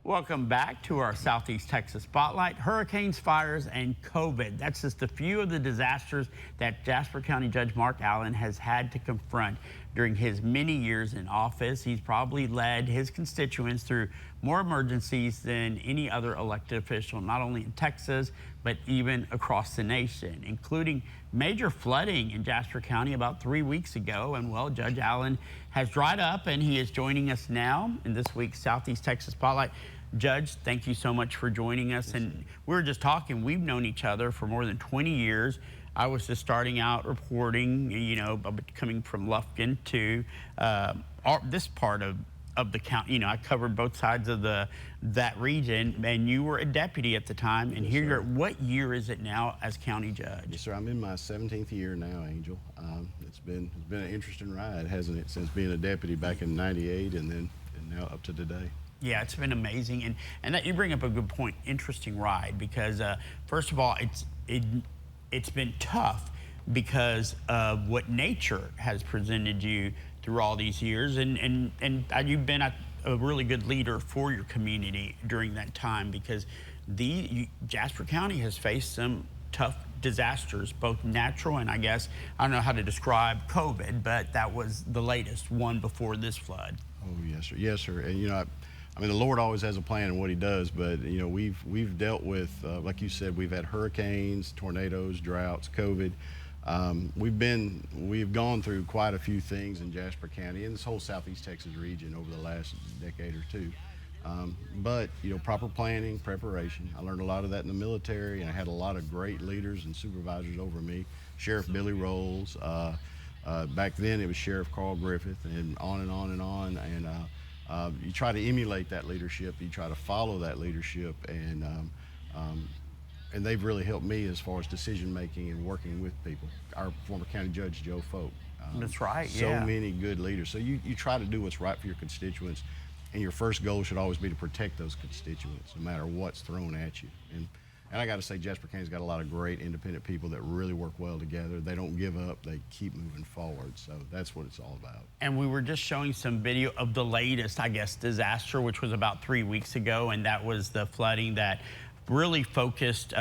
Welcome back to our Southeast Texas Spotlight. Hurricanes, fires, and COVID. That's just a few of the disasters that Jasper County Judge Mark Allen has had to confront during his many years in office. He's probably led his constituents through more emergencies than any other elected official, not only in Texas, but even across the nation, including major flooding in Jasper County about 3 weeks ago. And well, Judge Allen has dried up and he is joining us now in this week's Southeast Texas Spotlight. Judge, thank you so much for joining us. And we were just talking, we've known each other for more than 20 years. I was just starting out reporting, coming from Lufkin to this part of the county. I covered both sides of that region, and you were a deputy at the time. And Yes, here sir. you're, what year is it now as county judge? Yes, sir. I'm in my 17th year now, Angel. It's been an interesting ride, hasn't it, since being a deputy back in '98 and now up to today. Yeah, it's been amazing, and that you bring up a good point. Interesting ride because first of all, it's been tough because of what nature has presented you through all these years, and you've been a really good leader for your community during that time because Jasper County has faced some tough disasters, both natural and I don't know how to describe COVID, but that was the latest one before this flood. Oh yes, sir. Yes, sir. And I mean, the Lord always has a plan in what He does, but we've dealt with, like you said, we've had hurricanes, tornadoes, droughts, COVID. We've gone through quite a few things in Jasper County and this whole Southeast Texas region over the last decade or two. But proper planning, preparation. I learned a lot of that in the military, and I had a lot of great leaders and supervisors over me. Sheriff Billy Rolls. Back then it was Sheriff Carl Griffith, and on and on and on. And you try to emulate that leadership. You try to follow that leadership, and they've really helped me as far as decision making and working with people. Our former county judge Joe Folk. That's right. So yeah. many good leaders. So you try to do what's right for your constituents, and your first goal should always be to protect those constituents, no matter what's thrown at you. And I got to say, Jasper County's got a lot of great independent people that really work well together. They don't give up. They keep moving forward. So that's what it's all about. And we were just showing some video of the latest, disaster, which was about 3 weeks ago, and that was the flooding that really focused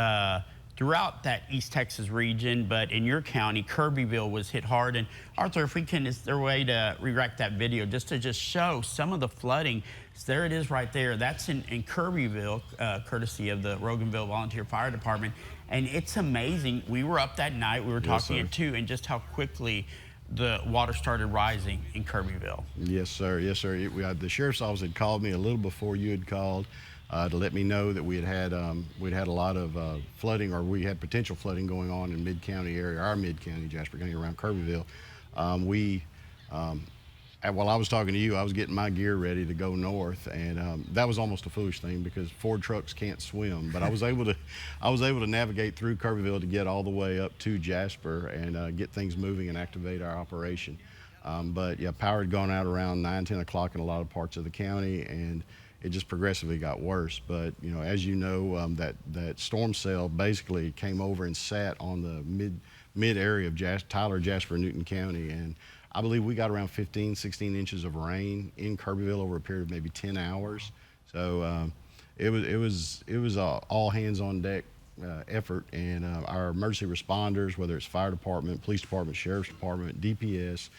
throughout that East Texas region, but in your county, Kirbyville was hit hard. And Arthur, if we can, is there a way to re-rack that video just to show some of the flooding? So there it is right there. That's in Kirbyville, courtesy of the Roganville Volunteer Fire Department. And it's amazing. We were up that night, we were talking at 2, and just how quickly the water started rising in Kirbyville. Yes, sir. Yes, sir. The sheriff's office had called me a little before you had called. To let me know that we'd had a lot of flooding, or we had potential flooding going on in mid-county area, our mid-county, Jasper County, around Kirbyville. While I was talking to you, I was getting my gear ready to go north, and that was almost a foolish thing because Ford trucks can't swim. But I was able to navigate through Kirbyville to get all the way up to Jasper and get things moving and activate our operation. But yeah, power had gone out around 9, 10 o'clock in a lot of parts of the county, and it just progressively got worse. But as you know, that storm cell basically came over and sat on the mid area of Tyler, Jasper, Newton County, and I believe we got around 15, 16 inches of rain in Kirbyville over a period of maybe 10 hours. So it was all hands on deck effort, and our emergency responders, whether it's fire department, police department, sheriff's department, DPS,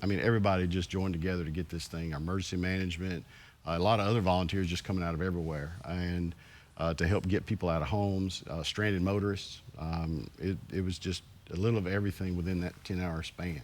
I mean, everybody just joined together to get this thing. Our emergency management, a lot of other volunteers just coming out of everywhere, and to help get people out of homes, stranded motorists. It was just a little of everything within that 10-hour span.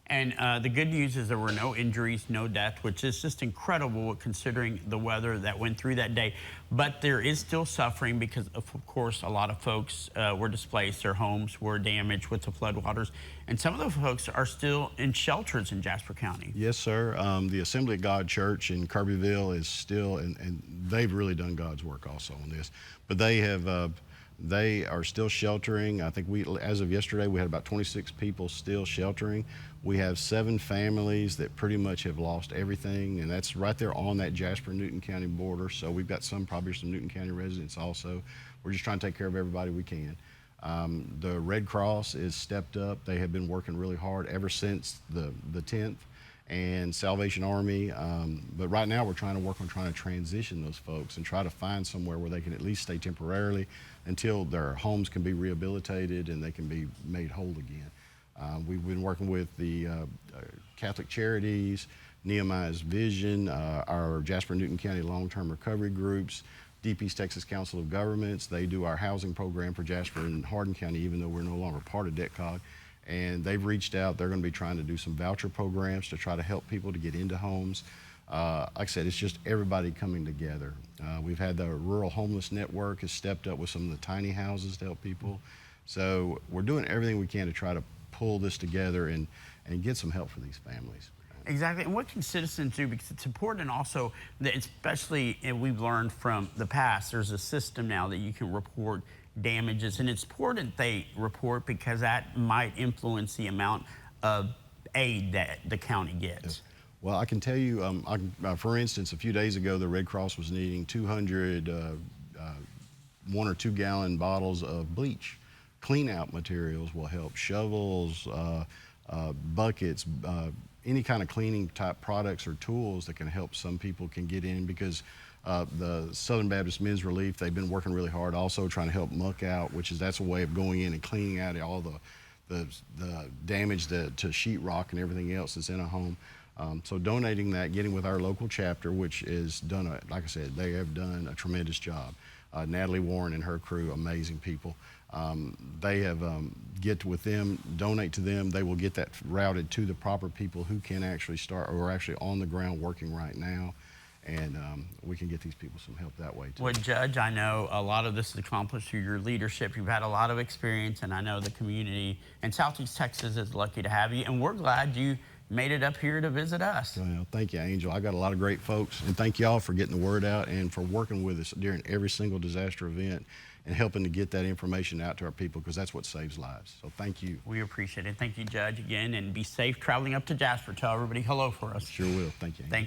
And the good news is there were no injuries, no death, which is just incredible considering the weather that went through that day. But there is still suffering because, of course, a lot of folks were displaced. Their homes were damaged with the floodwaters. And some of the folks are still in shelters in Jasper County. Yes, sir. The Assembly of God Church in Kirbyville is still, and they've really done God's work also on this. But they are still sheltering. I think as of yesterday, we had about 26 people still sheltering. We have 7 families that pretty much have lost everything, and that's right there on that Jasper-Newton County border. So we've got probably some Newton County residents also. We're just trying to take care of everybody we can. The Red Cross is stepped up. They have been working really hard ever since the 10th, and Salvation Army. But right now we're trying to work on trying to transition those folks and try to find somewhere where they can at least stay temporarily until their homes can be rehabilitated and they can be made whole again. We've been working with the Catholic Charities, Nehemiah's Vision, our Jasper Newton County long-term recovery groups, DP's Texas Council of Governments. They do our housing program for Jasper and Hardin County, even though we're no longer part of DETCOG. And they've reached out. They're going to be trying to do some voucher programs to try to help people to get into homes. Like I said, it's just everybody coming together. We've had the Rural Homeless Network has stepped up with some of the tiny houses to help people. So we're doing everything we can to try to pull this together and get some help for these families. Exactly, and what can citizens do? Because it's important also that, especially we've learned from the past, there's a system now that you can report damages, and it's important they report because that might influence the amount of aid that the county gets. Yes. Well, I can tell you, for instance, a few days ago, the Red Cross was needing 200 1 or 2 gallon bottles of bleach. Clean out materials will help, shovels, buckets, any kind of cleaning type products or tools that can help some people can get in, because the Southern Baptist Men's Relief, they've been working really hard also trying to help muck out, that's a way of going in and cleaning out all the damage to sheetrock and everything else that's in a home. So donating that, getting with our local chapter, which is done, like I said, they have done a tremendous job. Natalie Warren and her crew, amazing people. They have get with them, donate to them. They will get that routed to the proper people who can actually start or are actually on the ground working right now. And we can get these people some help that way too. Well, Judge, I know a lot of this is accomplished through your leadership. You've had a lot of experience, and I know the community in Southeast Texas is lucky to have you, and we're glad you made it up here to visit us. Well, thank you, Angel. I got a lot of great folks, and thank y'all for getting the word out and for working with us during every single disaster event and helping to get that information out to our people, because that's what saves lives. So thank you. We appreciate it. Thank you, Judge, again, and be safe traveling up to Jasper. Tell everybody hello for us. Sure will. Thank you, Angel. Thank